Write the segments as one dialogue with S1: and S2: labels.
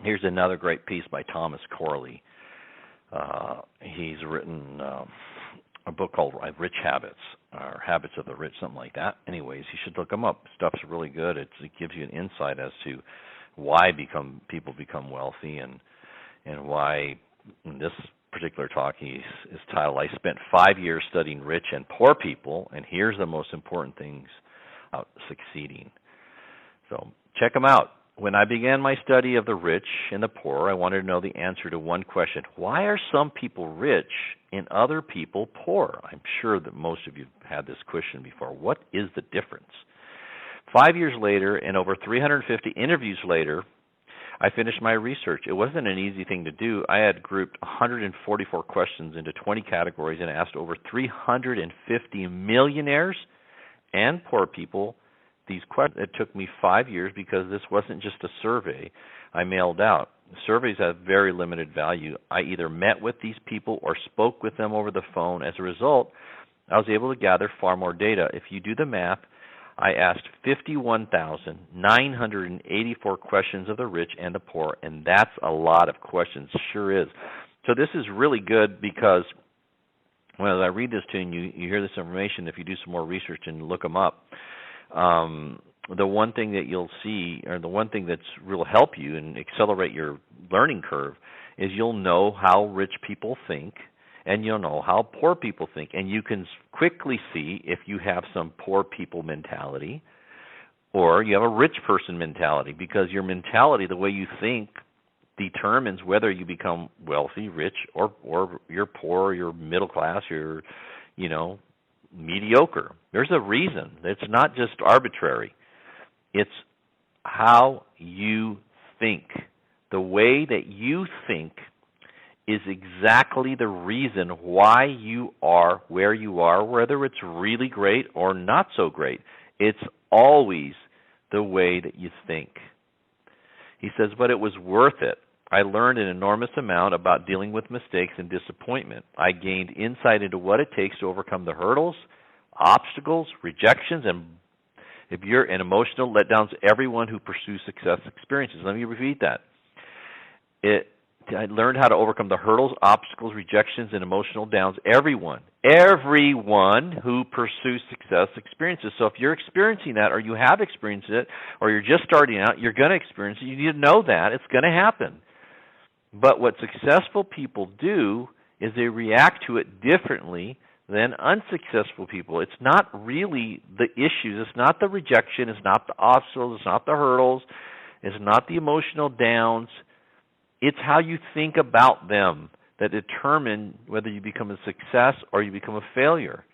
S1: Here's another great piece by Thomas Corley. He's written a book called Rich Habits, or Habits of the Rich, something like that. Anyways, you should look them up. Stuff's really good. It gives you an insight as to why people become wealthy, and why. In this particular talk, is titled, "I spent 5 years studying rich and poor people, and here's the most important things out succeeding." So check them out. When I began my study of the rich and the poor, I wanted to know the answer to one question: why are some people rich and other people poor? I'm sure that most of you have had this question before. What is the difference? 5 years later, and over 350 interviews later, I finished my research. It wasn't an easy thing to do. I had grouped 144 questions into 20 categories and asked over 350 millionaires and poor people these questions. It took me 5 years because this wasn't just a survey I mailed out. Surveys have very limited value. I either met with these people or spoke with them over the phone. As a result, I was able to gather far more data. If you do the math, I asked 51,984 questions of the rich and the poor, and that's a lot of questions, sure is. So this is really good because when I read this to you, you hear this information. If you do some more research and look them up, the one thing that you'll see, or the one thing that's will help you and accelerate your learning curve, is you'll know how rich people think, and you'll know how poor people think. And you can quickly see if you have some poor people mentality or you have a rich person mentality, because your mentality, the way you think, determines whether you become wealthy, rich, or you're poor, you're middle class, you're, mediocre. There's a reason. It's not just arbitrary. It's how you think. The way that you think is exactly the reason why you are where you are, whether it's really great or not so great. It's always the way that you think. He says, but it was worth it. I learned an enormous amount about dealing with mistakes and disappointment. I gained insight into what it takes to overcome the hurdles, obstacles, rejections, and emotional letdowns everyone who pursues success experiences. Let me repeat that. I learned how to overcome the hurdles, obstacles, rejections, and emotional downs everyone who pursues success experiences. So if you're experiencing that, or you have experienced it, or you're just starting out, you're going to experience it. You need to know that. It's going to happen. But what successful people do is they react to it differently than unsuccessful people. It's not really the issues. It's not the rejection. It's not the obstacles. It's not the hurdles. It's not the emotional downs. It's how you think about them that determine whether you become a success or you become a failure.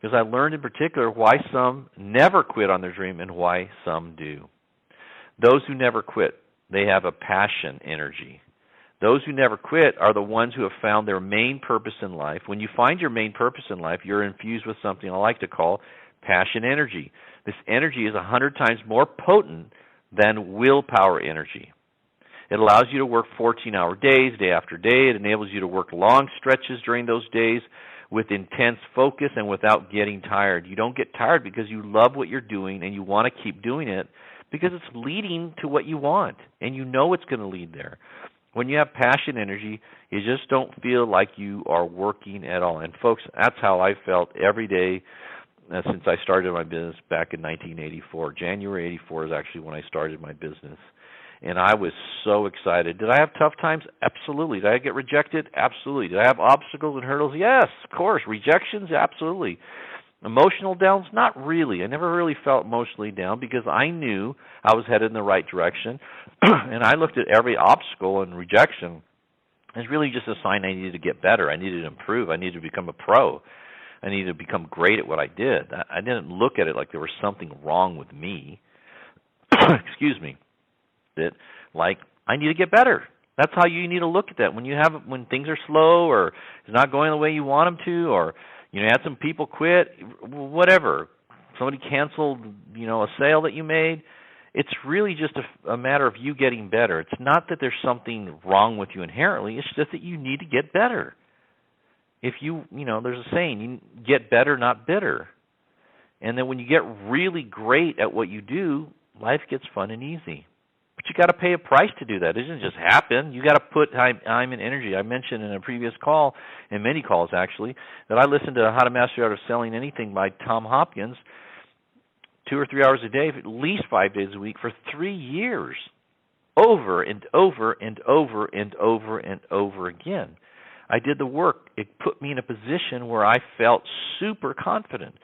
S1: Because I learned in particular why some never quit on their dream and why some do. Those who never quit, they have a passion energy. Those who never quit are the ones who have found their main purpose in life. When you find your main purpose in life, you're infused with something I like to call passion energy. This energy is 100 times more potent than willpower energy. It allows you to work 14-hour days, day after day. It enables you to work long stretches during those days with intense focus and without getting tired. You don't get tired because you love what you're doing and you want to keep doing it because it's leading to what you want, and you know it's going to lead there. When you have passion energy, you just don't feel like you are working at all. And folks, that's how I felt every day since I started my business back in 1984. January 84 is actually when I started my business. And I was so excited. Did I have tough times? Absolutely. Did I get rejected? Absolutely. Did I have obstacles and hurdles? Yes, of course. Rejections? Absolutely. Emotional downs? Not really. I never really felt emotionally down because I knew I was headed in the right direction. And I looked at every obstacle and rejection as really just a sign I needed to get better. I needed to improve. I needed to become a pro. I needed to become great at what I did. I didn't look at it like there was something wrong with me. Excuse me. It like I need to get better. That's how you need to look at that. When things are slow or it's not going the way you want them to, or you had some people quit, whatever. Somebody canceled, a sale that you made. It's really just a matter of you getting better. It's not that there's something wrong with you inherently. It's just that you need to get better. If there's a saying, you get better, not bitter. And then when you get really great at what you do, life gets fun and easy. you got to pay a price to do that. It doesn't just happen. You got to put time and energy. I mentioned in a previous call, in many calls actually, that I listened to How to Master the Art of Selling Anything by Tom Hopkins 2 or 3 hours a day, at least 5 days a week for 3 years, over and over and over and over and over again. I did the work. It put me in a position where I felt super confident,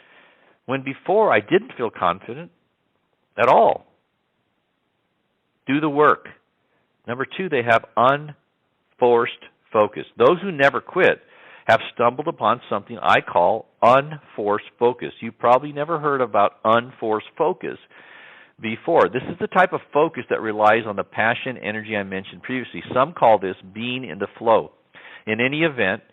S1: when before I didn't feel confident at all. Do the work. Number 2, they have unforced focus. Those who never quit have stumbled upon something I call unforced focus. You've probably never heard about unforced focus before. This is the type of focus that relies on the passion, energy I mentioned previously. Some call this being in the flow. In any event,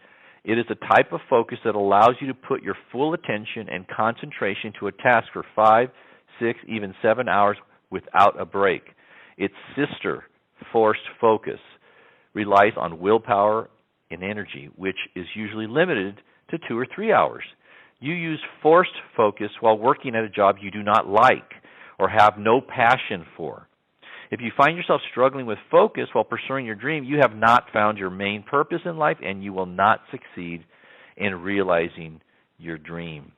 S1: it is a type of focus that allows you to put your full attention and concentration to a task for 5, 6, even 7 hours without a break. Its sister, forced focus, relies on willpower and energy, which is usually limited to 2 or 3 hours. You use forced focus while working at a job you do not like or have no passion for. If you find yourself struggling with focus while pursuing your dream, you have not found your main purpose in life, and you will not succeed in realizing your dream.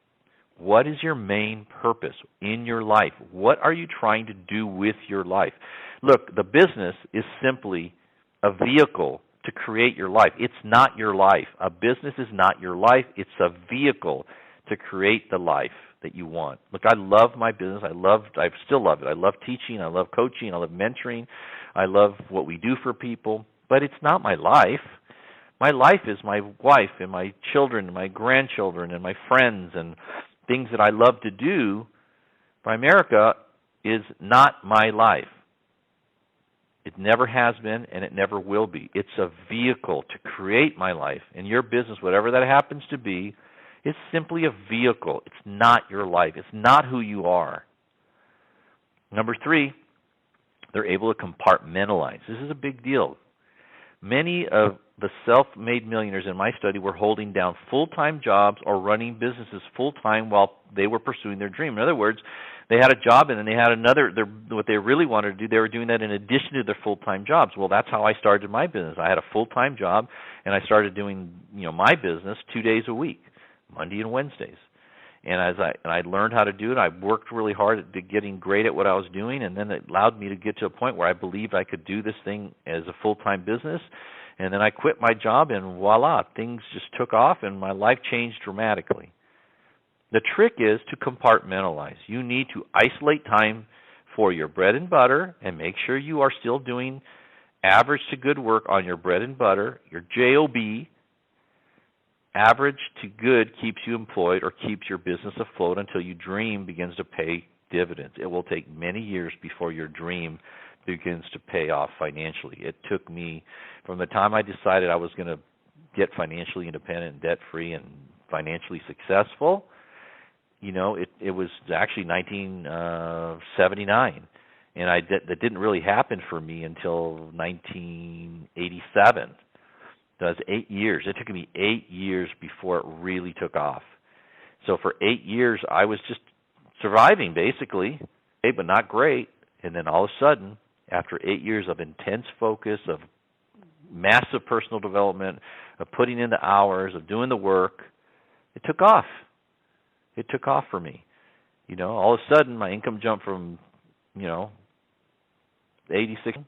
S1: What is your main purpose in your life? What are you trying to do with your life? Look, the business is simply a vehicle to create your life. It's not your life. A business is not your life. It's a vehicle to create the life that you want. Look, I love my business. I still love it. I love teaching. I love coaching. I love mentoring. I love what we do for people. But it's not my life. My life is my wife and my children and my grandchildren and my friends and things that I love to do. Primerica is not my life. It never has been, and it never will be. It's a vehicle to create my life. And your business, whatever that happens to be, is simply a vehicle. It's not your life. It's not who you are. Number 3, they're able to compartmentalize. This is a big deal. Many of the self-made millionaires in my study were holding down full-time jobs or running businesses full-time while they were pursuing their dream. In other words, they had a job and then they had another, what they really wanted to do, they were doing that in addition to their full-time jobs. Well, that's how I started my business. I had a full-time job and I started doing, my business 2 days a week, Monday and Wednesdays. And I learned how to do it. I worked really hard at getting great at what I was doing, and then it allowed me to get to a point where I believed I could do this thing as a full-time business. And then I quit my job, and voila, things just took off, and my life changed dramatically. The trick is to compartmentalize. You need to isolate time for your bread and butter and make sure you are still doing average to good work on your bread and butter, your JOB. Average to good keeps you employed or keeps your business afloat until your dream begins to pay dividends. It will take many years before your dream begins to pay off financially. It took me, from the time I decided I was going to get financially independent and debt-free and financially successful, it was actually 1979. And that didn't really happen for me until 1987. It was 8 years. It took me 8 years before it really took off. So for 8 years, I was just surviving, basically, but not great. And then all of a sudden, after 8 years of intense focus, of massive personal development, of putting in the hours, of doing the work, it took off. It took off for me. All of a sudden, my income jumped from, 86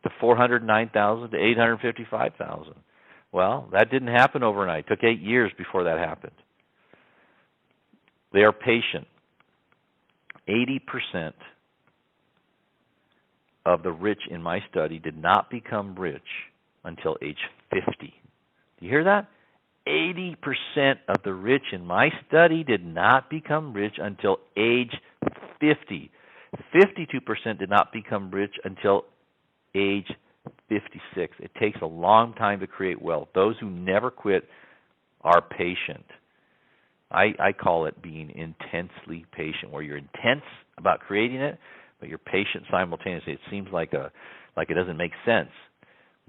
S1: to 409,000 to 855,000. Well, that didn't happen overnight. It took 8 years before that happened. They are patient. 80% of the rich in my study did not become rich until age 50. Do you hear that? 80% of the rich in my study did not become rich until age 50. 52% did not become rich until age 56. It takes a long time to create wealth. Those who never quit are patient. I call it being intensely patient, where you're intense about creating it, but you're patient simultaneously. It seems like it doesn't make sense.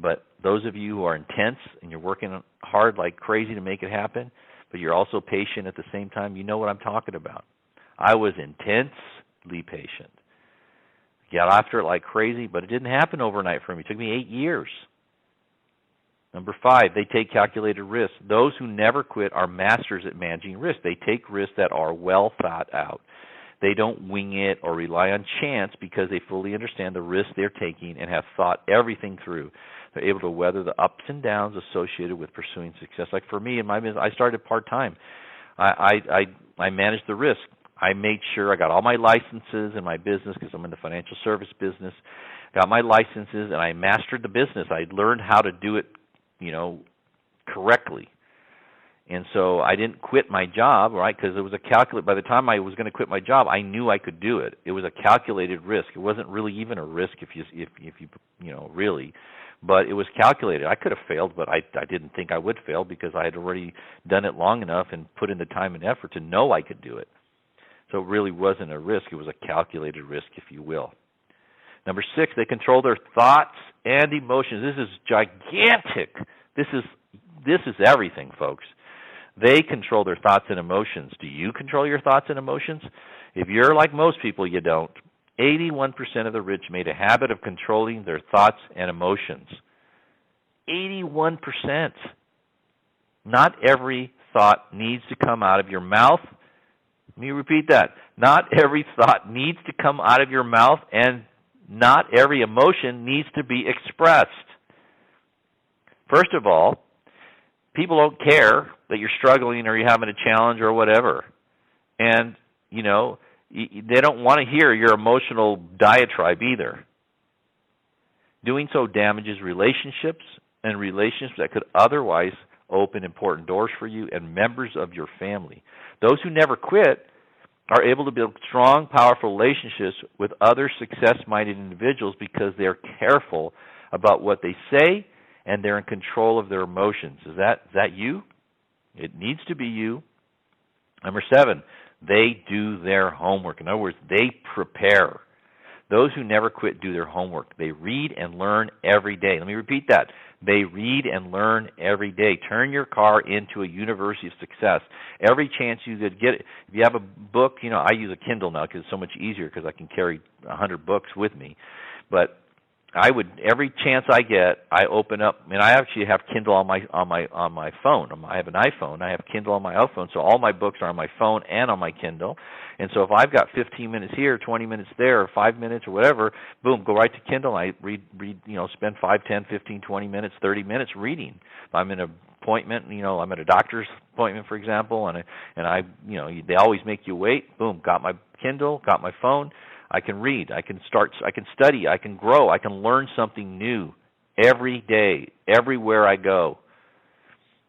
S1: But those of you who are intense and you're working hard like crazy to make it happen, but you're also patient at the same time, you know what I'm talking about. I was intensely patient. Got after it like crazy, but it didn't happen overnight for me. It took me 8 years. Number 5, they take calculated risks. Those who never quit are masters at managing risk. They take risks that are well thought out. They don't wing it or rely on chance because they fully understand the risks they're taking and have thought everything through. They're able to weather the ups and downs associated with pursuing success. Like for me in my business, I started part-time. I managed the risk. I made sure I got all my licenses in my business because I'm in the financial service business. Got my licenses and I mastered the business. I learned how to do it, correctly. And so I didn't quit my job, right? Because it was a calculate. By the time I was going to quit my job, I knew I could do it. It was a calculated risk. It wasn't really even a risk if you really, but it was calculated. I could have failed, but I didn't think I would fail because I had already done it long enough and put in the time and effort to know I could do it. So it really wasn't a risk. It was a calculated risk, if you will. Number 6, they control their thoughts and emotions. This is gigantic. This is everything, folks. They control their thoughts and emotions. Do you control your thoughts and emotions? If you're like most people, you don't. 81% of the rich made a habit of controlling their thoughts and emotions. 81%. Not every thought needs to come out of your mouth. Let me repeat that. Not every thought needs to come out of your mouth, and not every emotion needs to be expressed. First of all, people don't care that you're struggling or you're having a challenge or whatever. And, they don't want to hear your emotional diatribe either. Doing so damages relationships and relationships that could otherwise open important doors for you and members of your family. Those who never quit are able to build strong, powerful relationships with other success-minded individuals because they are careful about what they say and they're in control of their emotions. Is that you? It needs to be you. Number 7, they do their homework. In other words, they prepare. Those who never quit do their homework. They read and learn every day. Let me repeat that. They read and learn every day. Turn your car into a university of success. Every chance you could get it. If you have a book, I use a Kindle now because it's so much easier because I can carry 100 books with me. But every chance I get, I open up, and I actually have Kindle on my phone. I have an iPhone. I have Kindle on my iPhone, so all my books are on my phone and on my Kindle. And so if I've got 15 minutes here, 20 minutes there, or 5 minutes or whatever, boom, go right to Kindle. I read, spend 5, 10, 15, 20 minutes, 30 minutes reading. If I'm in an appointment, I'm at a doctor's appointment, for example, and they always make you wait. Boom, got my Kindle, got my phone. I can read, I can study, I can grow, I can learn something new every day, everywhere I go.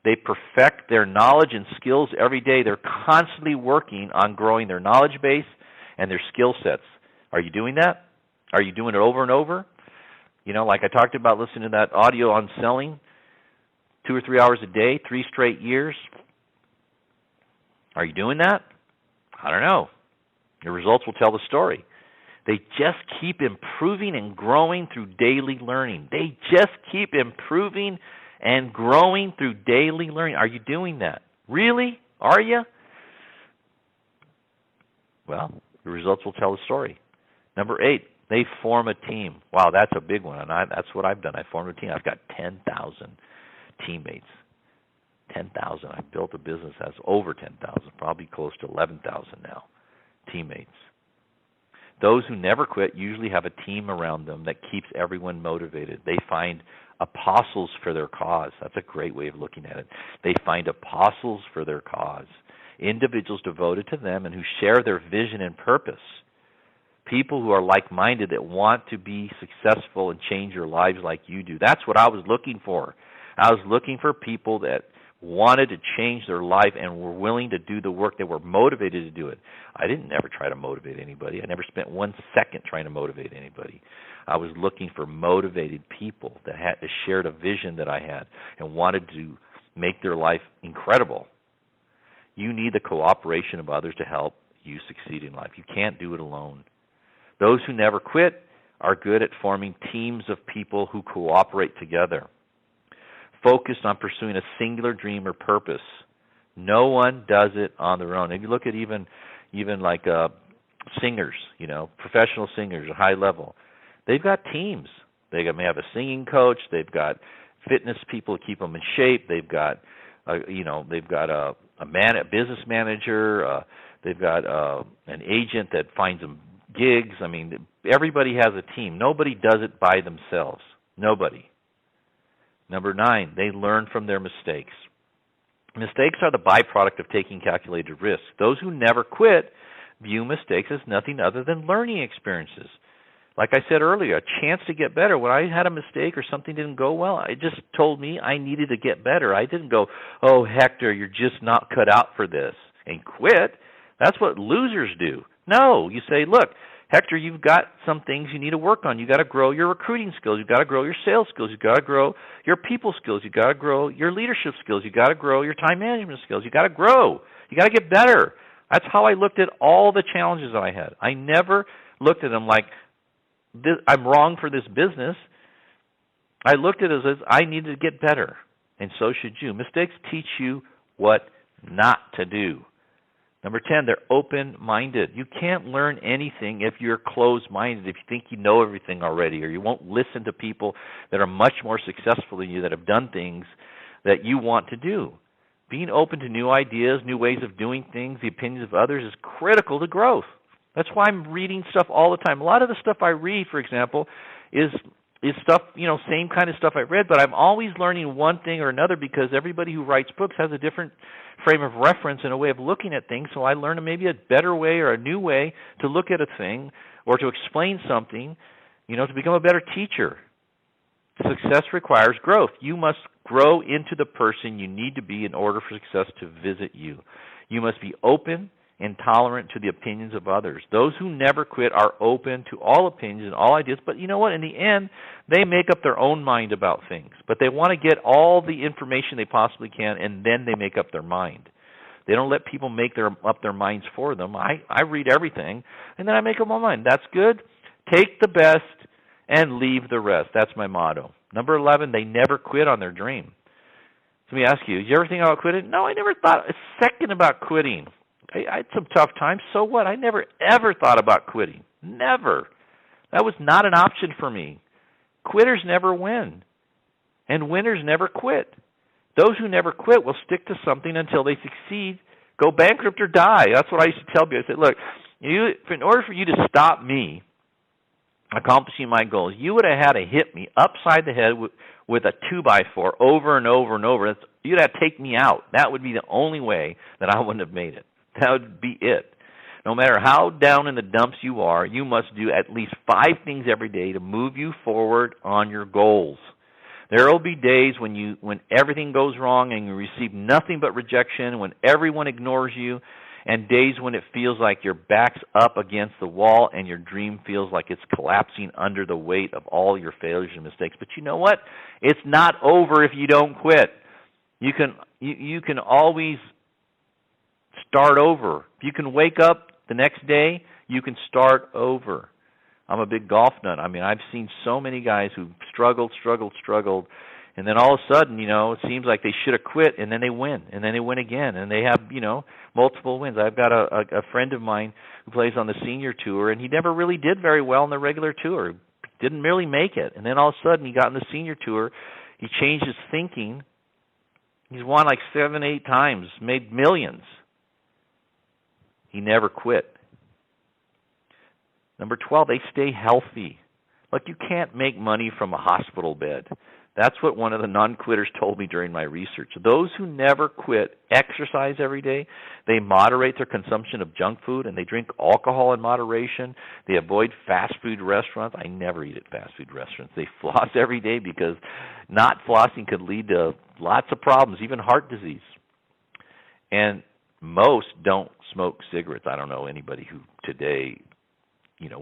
S1: They perfect their knowledge and skills every day. They're constantly working on growing their knowledge base and their skill sets. Are you doing that? Are you doing it over and over? Like I talked about listening to that audio on selling, 2 or 3 hours a day, 3 straight years. Are you doing that? I don't know. Your results will tell the story. They just keep improving and growing through daily learning. They just keep improving and growing through daily learning. Are you doing that? Really? Are you? Well, the results will tell the story. Number 8, they form a team. Wow, that's a big one, and that's what I've done. I formed a team. I've got 10,000 teammates. 10,000. I built a business that's over 10,000, probably close to 11,000 now, teammates. Those who never quit usually have a team around them that keeps everyone motivated. They find apostles for their cause. That's a great way of looking at it. They find apostles for their cause, individuals devoted to them and who share their vision and purpose. People who are like-minded that want to be successful and change their lives like you do. That's what I was looking for. I was looking for people that wanted to change their life and were willing to do the work. They were motivated to do it. I didn't never try to motivate anybody. I never spent 1 second trying to motivate anybody. I was looking for motivated people that shared a vision that I had and wanted to make their life incredible. You need the cooperation of others to help you succeed in life. You can't do it alone. Those who never quit are good at forming teams of people who cooperate together, focused on pursuing a singular dream or purpose. No one does it on their own. If you look at even like singers, professional singers at high level. They've got teams. They may have a singing coach. They've got fitness people to keep them in shape. They've got, they've got a business manager. They've got an agent that finds them gigs. I mean, everybody has a team. Nobody does it by themselves. Nobody. Number 9, they learn from their mistakes. Mistakes are the byproduct of taking calculated risks. Those who never quit view mistakes as nothing other than learning experiences. Like I said earlier, a chance to get better. When I had a mistake or something didn't go well, it just told me I needed to get better. I didn't go, oh, Hector, you're just not cut out for this, and quit. That's what losers do. No, you say, look, Hector, you've got some things you need to work on. You've got to grow your recruiting skills. You've got to grow your sales skills. You've got to grow your people skills. You've got to grow your leadership skills. You've got to grow your time management skills. You've got to grow. You've got to get better. That's how I looked at all the challenges that I had. I never looked at them like, I'm wrong for this business. I looked at it as I needed to get better, and so should you. Mistakes teach you what not to do. Number 10, they're open-minded. You can't learn anything if you're closed-minded, if you think you know everything already, or you won't listen to people that are much more successful than you, that have done things that you want to do. Being open to new ideas, new ways of doing things, the opinions of others is critical to growth. That's why I'm reading stuff all the time. A lot of the stuff I read, for example, is stuff, same kind of stuff I read, but I'm always learning one thing or another because everybody who writes books has a different frame of reference and a way of looking at things, so I learn maybe a better way or a new way to look at a thing or to explain something, to become a better teacher. Success requires growth. You must grow into the person you need to be in order for success to visit you. You must be open and tolerant to the opinions of others. Those who never quit are open to all opinions and all ideas, but you know what? In the end, they make up their own mind about things. But they want to get all the information they possibly can, and then they make up their mind. They don't let people make up their minds for them. I read everything, and then I make up my mind. That's good. Take the best and leave the rest. That's my motto. Number 11, they never quit on their dream. So let me ask you, did you ever think about quitting? No, I never thought a second about quitting. I had some tough times. So what? I never, ever thought about quitting. Never. That was not an option for me. Quitters never win, and winners never quit. Those who never quit will stick to something until they succeed, go bankrupt, or die. That's what I used to tell people. I said, look, in order for you to stop me accomplishing my goals, you would have had to hit me upside the head with a 2x4 over and over and over. You'd have to take me out. That would be the only way that I wouldn't have made it. That would be it. No matter how down in the dumps you are, you must do at least 5 things every day to move you forward on your goals. There will be days when everything goes wrong and you receive nothing but rejection, when everyone ignores you, and days when it feels like your back's up against the wall and your dream feels like it's collapsing under the weight of all your failures and mistakes. But you know what? It's not over if you don't quit. You can always start over. If you can wake up the next day, you can start over. I'm a big golf nut. I mean, I've seen so many guys who struggled, and then all of a sudden, it seems like they should have quit, and then they win, and then they win again, and they have, multiple wins. I've got a friend of mine who plays on the senior tour, and he never really did very well on the regular tour. Didn't really make it. And then all of a sudden, he got on the senior tour. He changed his thinking. He's won like 7, 8 times, made millions. He never quit. Number 12, they stay healthy. Look, you can't make money from a hospital bed. That's what one of the non-quitters told me during my research. Those who never quit exercise every day. They moderate their consumption of junk food, and they drink alcohol in moderation. They avoid fast food restaurants. I never eat at fast food restaurants. They floss every day because not flossing could lead to lots of problems, even heart disease. And most don't smoke cigarettes. I don't know anybody who today,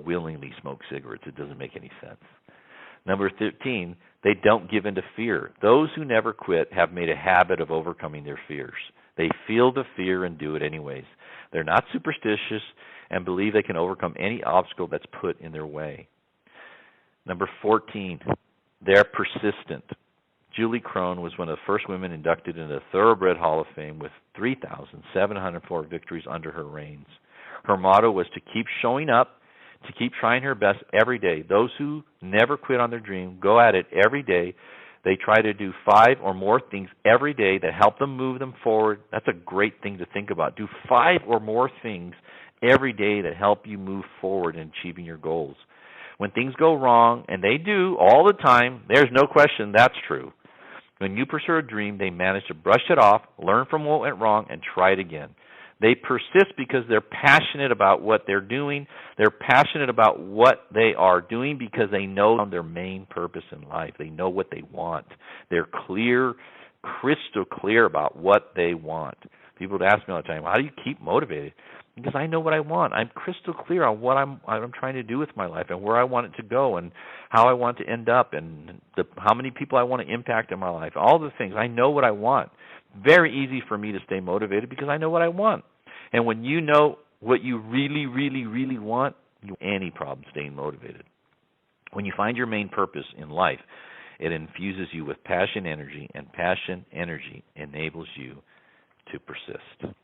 S1: willingly smokes cigarettes. It doesn't make any sense. Number 13, they don't give in to fear. Those who never quit have made a habit of overcoming their fears. They feel the fear and do it anyways. They're not superstitious and believe they can overcome any obstacle that's put in their way. Number 14, they're persistent. Julie Crone was one of the first women inducted into the Thoroughbred Hall of Fame with 3,704 victories under her reigns. Her motto was to keep showing up, to keep trying her best every day. Those who never quit on their dream go at it every day. They try to do 5 or more things every day that help them move them forward. That's a great thing to think about. Do 5 or more things every day that help you move forward in achieving your goals. When things go wrong, and they do all the time, there's no question that's true. When you pursue a dream, they manage to brush it off, learn from what went wrong, and try it again. They persist because they're passionate about what they're doing. They're passionate about what they are doing because they know their main purpose in life. They know what they want. They're clear, crystal clear about what they want. People would ask me all the time, how do you keep motivated? Because I know what I want. I'm crystal clear on what I'm trying to do with my life and where I want it to go and how I want to end up and how many people I want to impact in my life. All the things. I know what I want. Very easy for me to stay motivated because I know what I want. And when you know what you really, really, really want, you don't have any problem staying motivated. When you find your main purpose in life, it infuses you with passion energy, and passion energy enables you to persist.